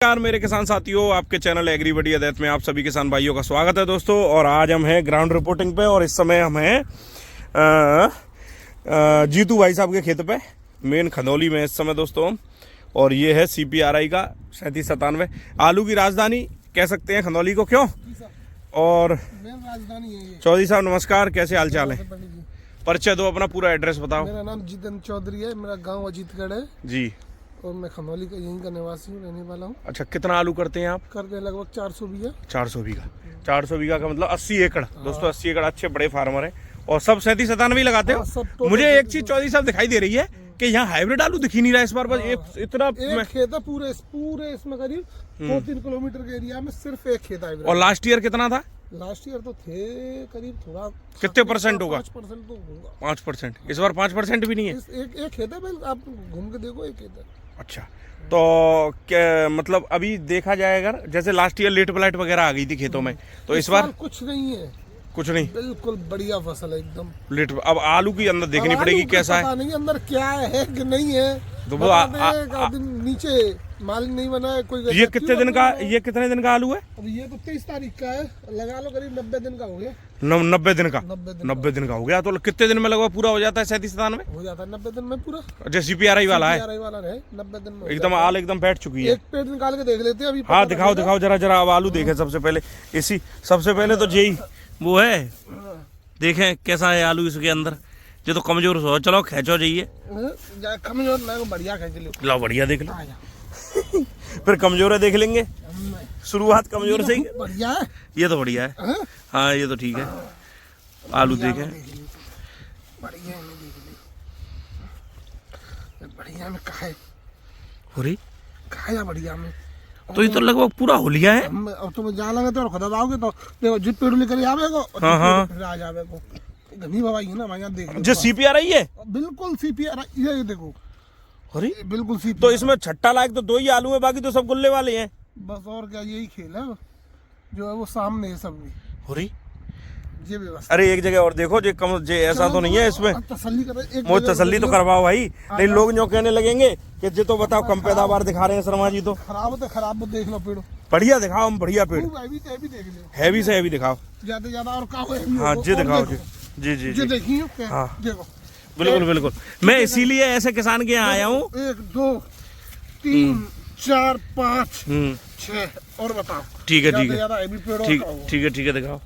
नमस्कार मेरे किसान साथियों, आपके चैनल एग्री बड़ी अदैत में आप सभी किसान भाइयों का स्वागत है दोस्तों। और आज हम हैं ग्राउंड रिपोर्टिंग पे और इस समय हम हैं जीतू भाई साहब के खेत पे, मेन खंदौली में इस समय दोस्तों। और ये है CPRI का 3797 आलू की राजधानी कह सकते हैं खंदौली को, क्यों? और राजधानी है ये। चौधरी साहब नमस्कार, कैसे हाल चाल है? परिचय दो, अपना पूरा एड्रेस बताओ। मेरा नाम जितेंद्र चौधरी है, मेरा गांव अजीतगढ़ है जी। और मैं खंदौली का यहीं का निवासी हूँ, रहने वाला हूँ। अच्छा, कितना आलू करते हैं आप? करते हैं लगभग 400 बीघा। 400 बीघा। 400 बीघा का मतलब 80 एकड़ दोस्तों। 80 एकड़, अच्छे बड़े फार्मर हैं और सब 3797 लगाते हो। मुझे एक चीज चौधरी साहब दिखाई दे रही है कि यहाँ हाइब्रिड आलू दिख ही नहीं रहा इस बार। बस इतना एक खेत है पूरे इसमें करीब 2-3 किलोमीटर के एरिया में सिर्फ एक खेत है। और लास्ट ईयर कितना था? लास्ट ईयर तो थे करीब थोड़ा कितने परसेंट होगा? 5% तो होगा। 5%। इस बार 5% भी नहीं है। एक खेत है, आप घूम के देखो, एक खेत है। अच्छा, तो क्या मतलब अभी देखा जाए अगर जैसे लास्ट ईयर लेट ब्लाइट वगैरह आ गई थी खेतों में, तो इस बार कुछ नहीं है। कुछ नहीं, बिल्कुल बढ़िया फसल है एकदम। लेट। अब आलू की अंदर देखनी पड़ेगी कैसा है, नहीं अंदर क्या है कि नहीं है तो वो नीचे माल नहीं बना है कोई। ये कितने दिन का आलू है? अब ये तो 23 तारीख का है, लगा लो करीब 90 दिन का हो गया। 90 दिन का? 90 दिन का हो गया। तो कितने दिन में लगभग पूरा हो जाता है 3797 में? हो जाता है 90 दिन में पूरा। जो CPRI वाला है, CPRI वाला है 90 दिन में एकदम आल एकदम बैठ चुकी है। एक पेड़ निकाल के देख लेते हैं अभी। हाँ दिखाओ जरा अब आलू देखें सबसे पहले। इसी सबसे पहले तो यही वो है, देखें कैसा है आलू इसके अंदर। ये तो कमजोर हो, चलो खींचो जाइए। कमजोर ना, बढ़िया खींच लो। बढ़िया देख लो। फिर कमजोर है देख लेंगे, शुरुआत कमजोर से ही। बढ़िया है, ये तो बढ़िया है। हाँ ये तो ठीक है। आलू देखें, बढ़िया है, बढ़िया में कहा है बढ़िया में। तो ये तो लगभग पूरा होलिया है। अब तुम जहाँ लगे तो खुदा आओगे तो देखो जिप पेड़ लेकर आवेगो। हाँ आ जावेगो घनी बाबा है ना भाई, यहाँ देख लो। जो CPRI है, बिल्कुल CPRI ये देखो। अरे बिल्कुल CPRI। तो इसमें छट्टा लायक तो 2 ही आलू है, बाकी तो सब गुल्ले वाले हैं। बस और क्या, यही खेल है जो है वो सामने है सब भी। ये व्यवस्था। अरे एक जगह और देखो, जे ऐसा तो नहीं है इसमें। तसल्ली कर, मुझे तसल्ली तो करवाओ भाई, नहीं लोग जो कहने लगेंगे कि जे तो बताओ कम पैदावार दिखा रहे हैं शर्मा जी। तो खराब देख लो पेड़, बढ़िया दिखाओ, हम बढ़िया पेड़ हैवी से हैवी दिखाओ, ज्यादा और का। हाँ जी दिखाओ जी। जी देखिए। हाँ देखो, बिल्कुल। मैं इसीलिए ऐसे किसान के यहाँ आया हूँ। 1 2 3 4 5 6 और बताओ। ठीक है दिखाओ।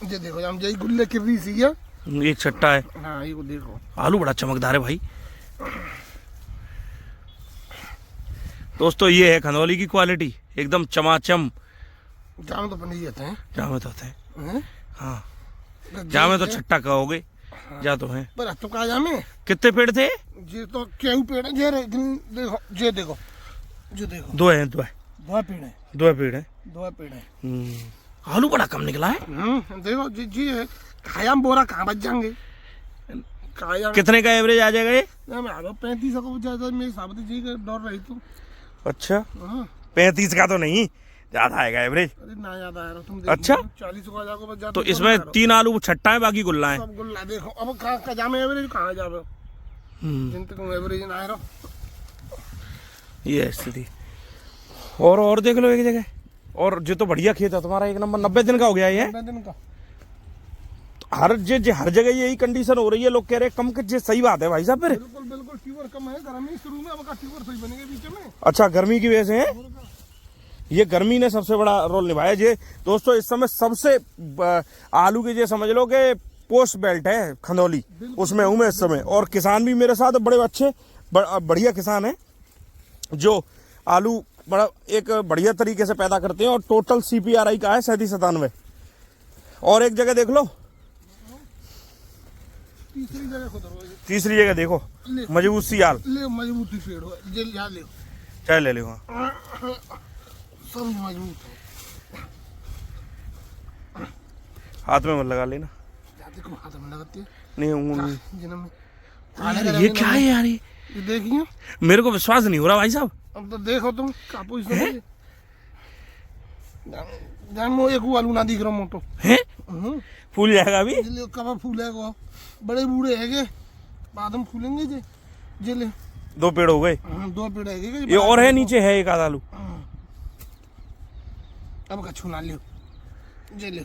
ये देखो, हम यही गुल्ले गिर रही सी है। एक छट्टा है। हाँ ये देखो, आलू बड़ा चमकदार है भाई। दोस्तों ये है खंदौली की क्वालिटी, एकदम चमाचम। जाम तो बनी जाते हैं, जामे तो होते हैं। हाँ जामे तो छट्टा कहोगे। जा तो है पर तो कहा जामे। कितने पेड़ थे? ये तो क्यों पेड़ है? ये देखो, ये देखो, जो देखो। 2 हैं। 2 पेड़ है। आलू बड़ा कम निकला है। देखो जी है। खायाम बोरा कहाँ बच जाएंगे? कितने का एवरेज आ जाएगा ये? 35 को ज्यादा मेरे हिसाब से जी डर रही तो। अच्छा 35 का तो नहीं, ज्यादा आएगा एवरेज। अरे ना ज्यादा है तुम। अच्छा 40 को आ जाएगा बच जाता। तो इसमें 3 आलू छट्टा है, बाकी गुल्ला है। सब गुल्ला देखो। अब कहाँ जामे एवरेज, कहाँ जावे जिन तक एवरेज ना है। ये स्थिति। और देख लो एक जगह। और जो तो बढ़िया खेत है तुम्हारा, 1 नंबर। 90 दिन का हो गया ये। 90 दिन का। हर जगह यही कंडीशन हो रही है, लोग कह रहे हैं कम के। सही बात है भाई साहब। फिर बिल्कुल ट्यूबर कम है, गर्मी शुरू में। अब का ट्यूबर सही बनेगा बीच में। अच्छा, गर्मी की वजह से है। ये गर्मी ने सबसे बड़ा रोल निभाया। ये दोस्तों इस समय सबसे आलू के ये समझ लो कि पोस्ट बेल्ट है खंदौली, उसमें हूँ मैं इस समय। और किसान भी मेरे साथ बड़े अच्छे बढ़िया किसान हैं जो आलू बड़ा एक बढ़िया तरीके से पैदा करते हैं। और टोटल CPRI का है 3797। और एक जगह देख लो, तीसरी जगह देखो, मजबूत सी आल। मजबूती पेड़ हो, चाहे ले लो। सब मजबूत है। हाथ में मत लगा लेना। हाथ में लगाती है नहीं। ये क्या है यार? ये देखिए, मेरे को विश्वास नहीं हो रहा भाई साहब। अब तो देखो तुम कापूस जान मो एक आलू ना दिख रहा मोटो है। फूल जाएगा अभी। कब फूलेगा? बड़े बूढ़े है बाद में फूलेंगे जे ले। 2 पेड़ हो गए। 2 पेड़ है ये और है, नीचे है एक आधा आलू। अब कछु ना लियो, जे लियो।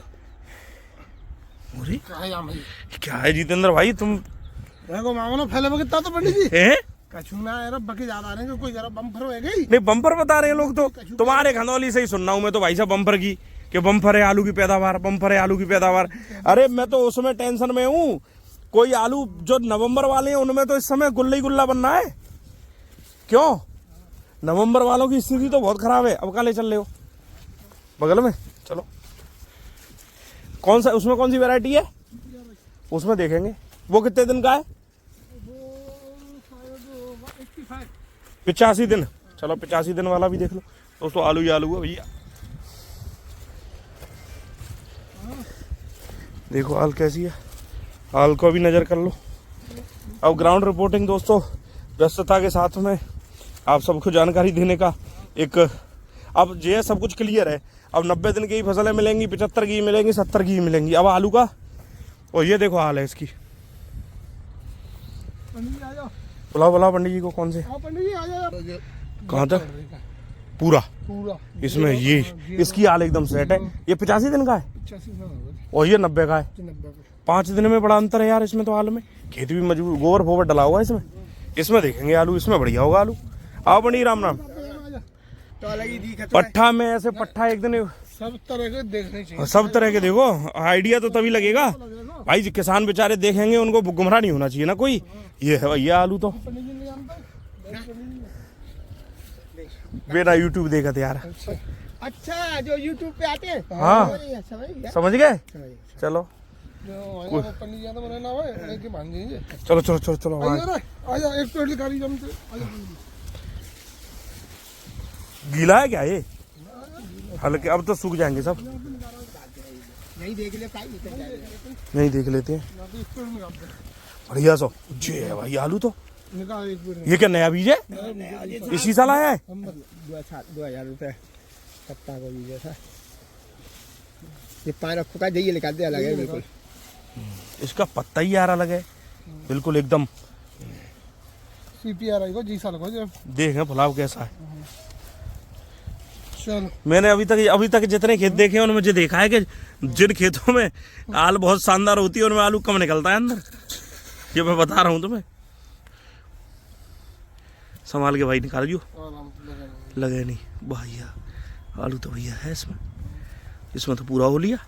अरे भाई क्या है जितेंद्र भाई तुम? देखो मामला फैले बगे तो पंडित जी हैं? कछु ना यार, बके ज्यादा आ रहे हैं, कोई जरा बम्फर होएगा ही नहीं, बम्पर बता रहे हैं लोग तो। तुम्हारे खंदौली से ही सुन रहा हूँ मैं तो भाई साहब, बम्पर की, कि बम्पर है आलू की पैदावार, बम्पर है आलू की पैदावार। अरे मैं तो उसमें टेंशन में हूँ, कोई आलू जो नवंबर वाले हैं उनमें तो इस समय गुल्ला ही गुल्ला बनना है। क्यों? नवंबर वालों की स्थिति तो बहुत खराब है। अब कहाँ ले चल रहे हो? बगल में चलो। कौन सा, उसमें कौन सी वैरायटी है? उसमें देखेंगे। वो कितने दिन का है? 85 दिन। चलो 85 दिन वाला भी देख लो दोस्तों। आलू ही आलू है भैया। देखो हाल कैसी है, हाल को भी नज़र कर लो। अब ग्राउंड रिपोर्टिंग दोस्तों, व्यस्तता के साथ में आप सबको जानकारी देने का एक, अब जो है सब कुछ क्लियर है। अब 90 दिन की ही फसलें मिलेंगी, 75 की ही मिलेंगी, 70 की ही मिलेंगी। अब आलू का, और ये देखो हाल है इसकी। बुलाओ बुलाओ पंडित जी को। कौन से? पंडित जी आ जाओ। कहाँ तक? पूरा इसमें ये, इसकी हाल एकदम सेट है। ये 85 दिन का है 85 और ये 90 का है। 5 दिन में बड़ा अंतर है यार इसमें तो। हाल में खेत भी मजबूत, गोबर फोबर डला हुआ है इसमें। इसमें देखेंगे आलू, इसमें बढ़िया होगा आलू। आओ पंडित राम राम। पट्ठा में ऐसे पट्ठा एक दिन सब तरह के देखने चाहिए, सब तरह के देखो, आइडिया तो तभी लगेगा भाई। किसान बेचारे देखेंगे, उनको गुमराह नहीं होना चाहिए ना कोई। ये है भैया आलू तो बेटा यूट्यूब देखा था यार। अच्छा जो यूट्यूब पे आते हैं। हाँ समझ गए। चलो चलो चलो चलो चलो आजा, एक पेड़ लिखा लीजिए हमसे। गीला है क्या ये? हल्के, अब तो सूख जाएंगे सब। नहीं देख ले, नहीं देख लेते हैं। बढ़िया सो जी है भाई आलू तो। ये क्या नया बीज है? इसी साल आया है? 2000 रुपये पत्ता को बीज था। ये पान रखो का जाइए निकाल दे, अलग है बिल्कुल। इसका पत्ता ही यार अलग है बिल्कुल एकदम। CPR आई को जी साल को देखें फुलाव कैसा है। चलो मैंने अभी तक जितने खेत देखे हैं उनमें मुझे देखा है कि जिन खेतों में आल बहुत शानदार होती है उनमें आलू कम निकलता है अंदर। ये मैं बता रहा हूँ तुम्हें। संभाल के भाई निकाल जो, लगे नहीं भैया। आलू तो भैया है इसमें, इसमें तो पूरा हो लिया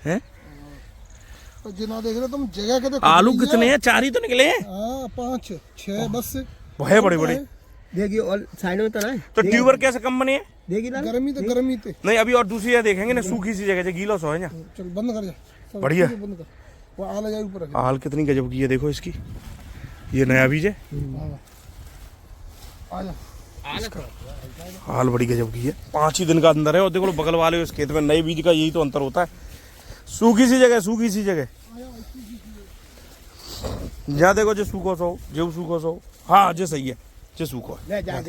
है। जिना देख रहे तुम जगह के देखो। आलू कितने हैं? 4 ही तो निकले हैं। 5 6 बस है बड़े बड़े। देखिए और साइड में तो ना है। तो ट्यूबर कैसे कम बने हैं? देखिए ना, गर्मी थे नहीं अभी और दूसरी जगह देखेंगे ना, सूखी सी जगह गीला सो है ना। चल बंद कर जा, बढ़िया। बंद कर। वो आल जाए ऊपर। हाल कितनी गजब की है देखो इसकी। ये नया बीज है। आजा हाल बड़ी गजब की है। 5 ही दिन का अंदर है। और देखो बगल वाले उस खेत में नए बीज का यही तो अंतर होता है। सूखी सी जगह, सूखी सी जगह। यहाँ देखो जो सूखो सो, जो सूखो सो। हाँ जो सही है, जो सूखो है। यहाँ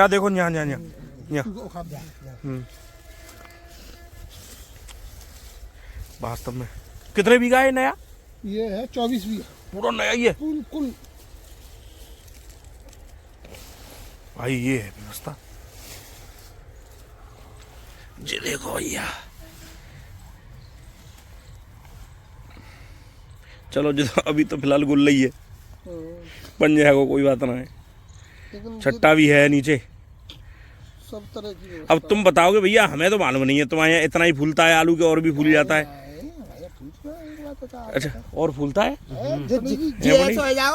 देखो, यहाँ यहाँ यहाँ वास्तव में कितने बीघा है नया? ये है 24 बीघा पूरा नया ही है कुल। भाई ये है व्यवस्था जी। देखो भैया चलो जो अभी तो फिलहाल गुल्ला ही है, बन जाएगा कोई बात ना है। छट्टा भी है नीचे, सब तरह की। अब तुम बताओगे भैया, हमें तो मालूम नहीं है। तुम्हारे यहाँ इतना ही फूलता है आलू के, और भी फूल जाता है? अच्छा और फूलता है?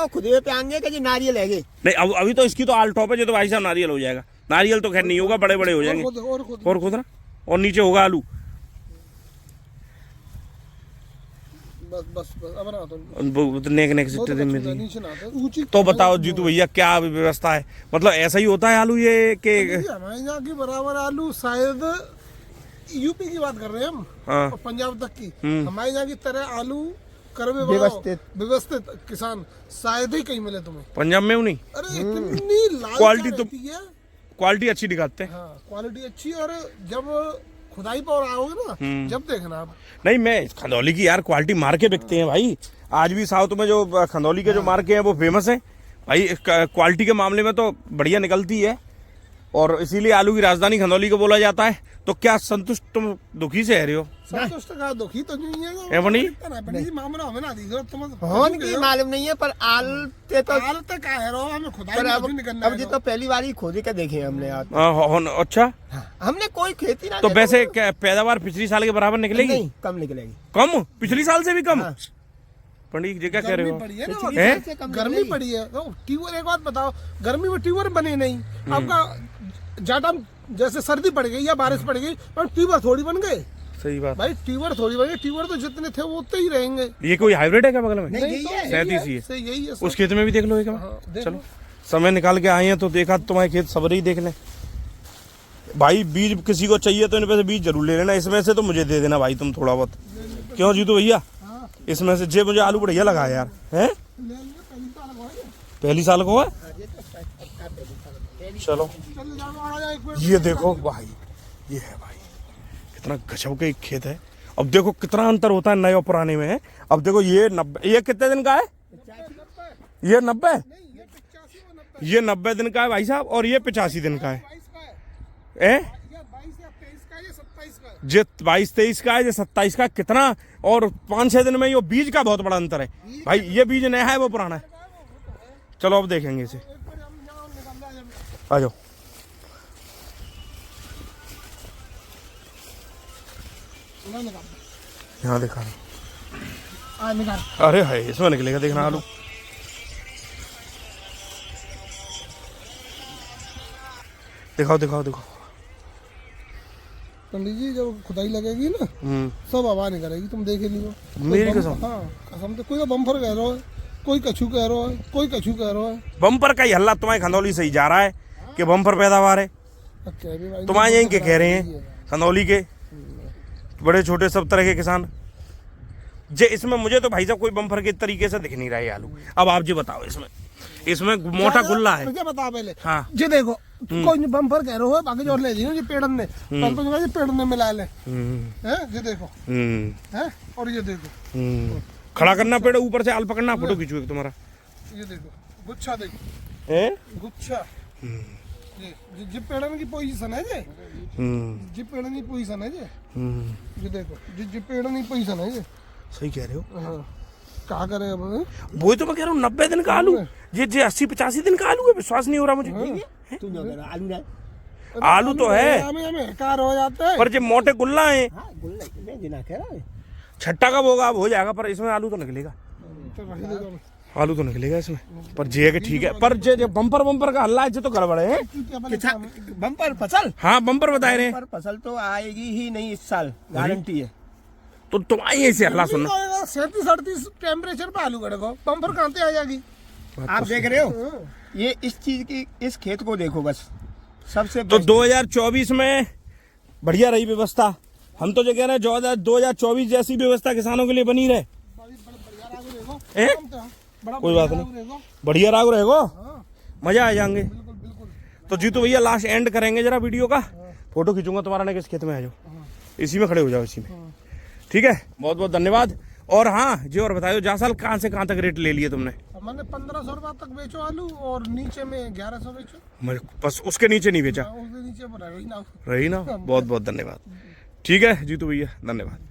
खुद पे आएंगे कि नारियल है। नहीं अब अभी तो इसकी तो आल टॉप है जो, तो भाई साहब नारियल हो जाएगा। नारियल तो खैर नहीं होगा, बड़े बड़े हो जाएंगे। और खुद और नीचे होगा आलू। बस अब नेक तो बताओ जीतू भैया क्या व्यवस्था है? मतलब ऐसा ही होता है आलू ये कि हमारे यहाँ की बराबर आलू शायद यूपी की बात कर रहे हैं हम। हाँ। और पंजाब तक की। हमारे यहाँ की तरह आलू करवे व्यवस्थित किसान शायद ही कहीं मिले तुम्हें। पंजाब में नहीं। अरे इतनी लाल क्वालिटी तो, क्वालिटी अच्छी दिखाते हैं। हाँ, क्वालिटी अच्छी। और जब खुदाई पर आओगे ना, जब देखना आप। नहीं मैं खंदौली की यार क्वालिटी मार्के बिकते हैं भाई। आज भी साउथ में जो खंदौली के जो मार्के हैं वो फेमस हैं। भाई क्वालिटी के मामले में तो बढ़िया निकलती है, और इसीलिए आलू की राजधानी खंदौली को बोला जाता है। तो क्या संतुष्ट तुम दुखी से रह रहे हो? संतुष्ट का दुखी तो नहीं है ए बनी मामला हमें ना दी तुम होन की मालूम नहीं है, पर आलते तो हालत का है रो हमें खुदाई पर अब नहीं करना अब जी तो पहली बार ही खोद के देखे हमने आज। अच्छा, हमने कोई खेती ना तो वैसे क्या पैदावार पिछली साल के बराबर निकलेगी? नहीं, कम निकलेगी। कम? पिछली साल से भी कम? हाँ। पंडित जी क्या कह रहे हो? पड़ी है ना, पिछली हैं? साल से कम गर्मी निकलेगी। पड़ी है तो ट्यूबर, एक बात बताओ, गर्मी में ट्यूबर बने नहीं, आपका ज्यादा जैसे सर्दी पड़ गई या बारिश पड़ गई पर ट्यूबर थोड़ी बन गए सही बात। भाई, ट्यूबर थोड़ी बन गए, ट्यूबर तो जितने थे वो उतने ही रहेंगे। ये कोई हाइब्रिड है क्या बगल में? नहीं, यही है। सैंतीस ही है। सही यही है उस खेत में भी देख लो एक बार। हाँ, देख चलो लो। समय निकाल के आए हैं तो देखा तुम्हारे खेत सबरे ही देख लें। भाई बीज किसी को चाहिए तो इनमें से बीज जरूर ले लेना, इसमें से तो मुझे दे देना भाई तुम थोड़ा बहुत। क्यों जीतू भैया? हाँ। इसमें से जे मुझे आलू बढ़िया लगा यार। हैं? ले लिया, पहली साल लगवाएंगे। पहली साल को है? चलो चल जाओ, आ जाओ एक मिनट। ये देखो भाई, ये है भाई, कितना गजब का एक खेत है। अब देखो कितना अंतर होता है नए और पुराने में है। अब देखो ये 90, ये कितने दिन का है? ये 90, ये 85 और 90 ये 90 दिन का है भाई साहब, और ये 85 दिन का है। 22 का है, ए? ये 22 या 23 का है, ये 27 का है। ये 22-23 का है, ये 27 का। कितना, और 5-6 दिन में ये बीज का बहुत बड़ा अंतर है भाई। ये बीज नया है वो पुराना है? चलो अब देखेंगे इसे, एक मिनट, हम यहाँ निकाल रहे हैं। आ जाओ। ना निकाल, यहाँ दिखा रहा। आ निकाल। अरे है, इसमें निकलेगा देखना आलू। दिखाओ दिखाओ दिखाओ। पंडित जी जब खुदाई लगेगी ना हम्म, सब आवाज नहीं करेगी, तुम देख ही लियो। मेरी कसम। हाँ कसम से, कोई तो बम्फर कह रहा है, कोई कछू कह रहा है, कोई कछू कह रहा है। बम्पर का ही हल्ला तुम्हारे खंदौली से ही जा रहा है कि बम्पर पैदावार है। अब कह भी भाई, तुम्हारे यहीं के कह रहे हैं खंदौली के बड़े छोटे सब तरह के किसान। जे इसमें मुझे तो भाई साहब कोई बम्पर के तरीके से दिख नहीं रहा है आलू। अब आप जी बताओ, इसमें मोटा गुल्ला है। मुझे बता पहले। हाँ। जी देखो, कोई बम्फर कह रहा है, बाकी जो ले दी ना, ये पेड़न ने पहले तो ये पेड़न ने मिला ले हैं, ये देखो हैं, और ये देखो खड़ा करना पेड़ ऊपर से आल पकड़ना, फोटो खींचू एक तुम्हारा। ये देखो गुच्छा, देखो हैं? गुच्छा। ये पेड़न की पोजीशन है, ये पेड़न की पोजीशन है, ये देखो ये पेड़न की पोजीशन है ये। सही कह रहे हो। हाँ, क्या करे अब? वही तो मैं कह रहा हूँ, 90 दिन का आलू। ये 80-85 दिन का आलू है, विश्वास नहीं हो रहा मुझे। तुम जो कह रहे हो, आलू ना आलू तो है, हमें कार हो जाते हैं। पर ये मोटे गुल्ला है। हाँ गुल्ला नहीं देना कह रहा है। छट्टा कब होगा? अब हो जाएगा, पर इसमें आलू तो निकलेगा। तो रख देगा। आलू तो निकलेगा इसमें, पर जे के ठीक है। पर जे बम्पर का हल्ला है, जे तो गड़बड़ है। बम्पर फसल, हाँ बम्पर बताए रहे हैं। बम्पर फसल तो आएगी ही नहीं इस साल, गारंटी है। तो तुम आइए इसे हल्ला सुनना। 37-38 टेम्परेचर पे आलू करेगा, बम्पर कहाँ से आ जाएगी? आप देख रहे हो, ये इस चीज की, इस खेत को देखो बस, सबसे तो बेस्ट। 2024 में बढ़िया रही व्यवस्था। हम तो जो कह रहे हैं 2024 जैसी व्यवस्था किसानों के लिए बनी रहे। हैं? कोई बात नहीं, बढ़िया राग रहेगा, मजा आ जाएंगे। तो जीतू भैया लास्ट एंड करेंगे जरा वीडियो का, फोटो खींचूंगा तुम्हारा ना, किस खेत में आ जाओ, इसी में खड़े हो जाओ, इसी में। ठीक है, बहुत बहुत धन्यवाद। और हाँ जी, और बताओ जासाल कहाँ से कहाँ तक रेट ले लिए तुमने? मैंने 1500 रुपया तक बेचो आलू, और नीचे में 1100 बेचो। बस उसके नीचे नहीं बेचा? उसके नीचे रही ना। रही ना। बहुत बहुत धन्यवाद। ठीक है जीतू भैया, धन्यवाद।